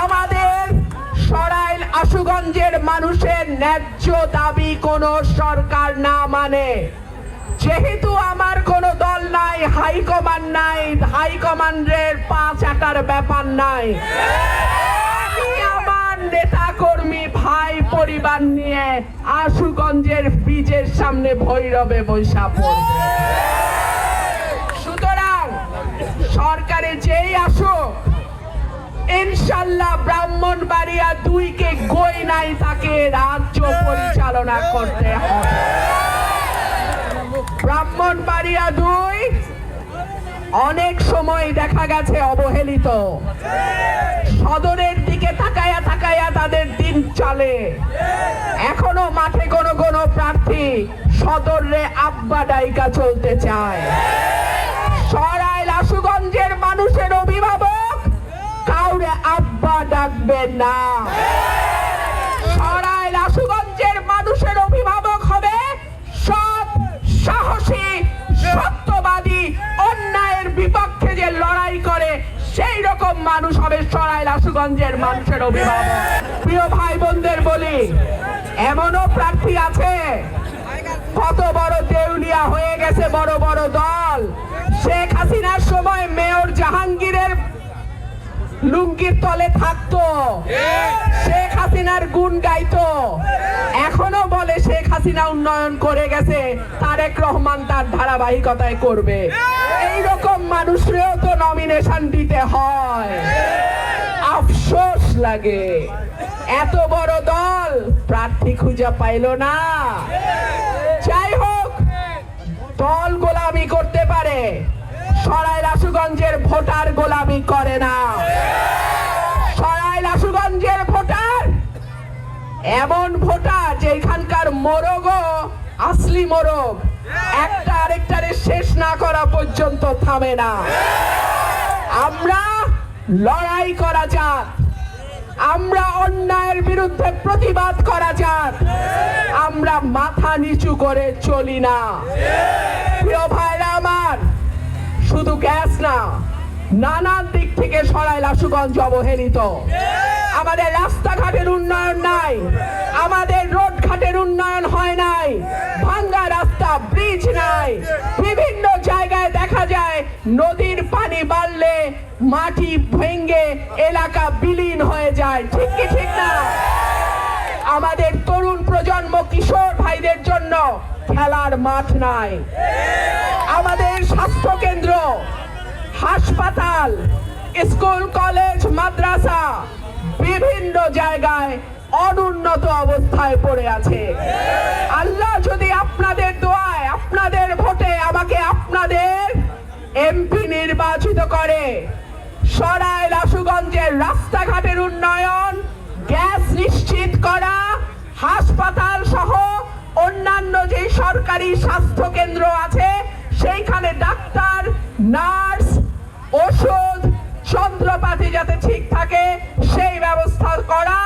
আমাদের সরাইল আশুগঞ্জের মানুষের ন্যায্য দাবি কোনো সরকার না মানে, যেহেতু আমার কোনো দল নাই, হাইকমান্ড নাই, হাইকমান্ডের পা চাটার ব্যাপার নাই, আমি আমার নেতা কর্মী ভাই পরিবার নিয়ে আশুগঞ্জের ব্রিজের সামনে ভৈরবে বৈশা পড়বে। সুতরাং সরকারে যেই আসুক, ইনশাল্লাহ ব্রাহ্মণবাড়িয়া 2 কে গই নাই তাকে রাজ্য পরিচালনা করতে হবে। ব্রাহ্মণবাড়িয়া 2 অনেক সময় দেখা গেছে অবহেলিত, সদরের দিকে তাকায়া তাকায়া তাদের দিন চলে। এখনো মাঠে কোনো প্রার্থী সদরে আব্বা ডাইকা চলতে চায়। সরাইল আশুগঞ্জের মানুষের অভিভাবক কাউরে আব্বা ডাকবেন না। সরাইল আশুগঞ্জের মানুষের অভিভাবক হবে সৎ, সাহসী, সত্যবাদী, অন্যায়ের বিপক্ষে যে লড়াই করে সেই রকম মানুষ হবে সরাইল আশুগঞ্জের মানুষের অভিভাবক। প্রিয় ভাই বোনদের বলি, এমনও প্রার্থী আছে কত বড় দেউলিয়া হয়ে গেছে বড় বড় দল। শেখ হাসিনার সময় মেয়র জাহাঙ্গীরের লুঙ্গির তলে থাকতো, শেখ হাসিনার গুণ গাইতো, এখনো বলে শেখ হাসিনা উন্নয়ন করে গেছে, তারেক রহমান তার ধারাবাহিকতায় করবে। এইরকম মানুষরেও তো নমিনেশন দিতে হয়, আফসোস লাগে। এত বড় দল প্রার্থী খুঁজে পাইল না। যাই হোক, দল গোলামি করতে পারে, সরাইল আশুগঞ্জের ভোটার গোলামি করে না। সরাইল আশুগঞ্জের ভোটার এমন ভোটার যেখানকার মোরগও আসলি মোরগ, একটা আরেকটারে শেষ না করা পর্যন্ত থামে না। আমরা লড়াই করা যাক, আমরা অন্যায়ের বিরুদ্ধে প্রতিবাদ করা যাক, আমরা মাথা নিচু করে চলি না। প্রিয় ভাইরা আমার, শুধু গ্যাস না, নানান দিক থেকে সরাইল আশুগঞ্জ অবহেলিত। আমাদের রাস্তাঘাটের উন্নয়ন নাই, আমাদের রোড ঘাটের উন্নয়ন হয় নাই, ভাঙ্গা রাস্তা, ব্রিজ নাই। বিভিন্ন জায়গায় দেখা যায় নদীর পানি বাড়লে মাটি ভেঙে এলাকা বিলীন হয়ে যায়, ঠিক কি ঠিক না? আমাদের তরুণ প্রজন্ম, কিশোর ভাইদের জন্য খেলার মাঠ নাই। আমাদের স্বাস্থ্য কেন্দ্র, হাসপাতাল, স্কুল, কলেজ, মাদ্রাসা বিভিন্ন জায়গায় অনুন্নত অবস্থায় পড়ে আছে। আল্লাহ যদি আপনাদের দোয়ায়, আপনাদের ভোটে আমাকে আপনাদের এমপি নির্বাচিত করে, সরাইল আশুগঞ্জের রাস্তাঘাটের উন্নয়ন, গ্যাস নিশ্চিত করা, হাসপাতাল সহ অন্যান্য যে সরকারি স্বাস্থ্য কেন্দ্র আছে সেইখানে ডাক্তার, নার্স, ওষুধ, যন্ত্রপাতি যাতে ঠিক থাকে সেই ব্যবস্থা করা,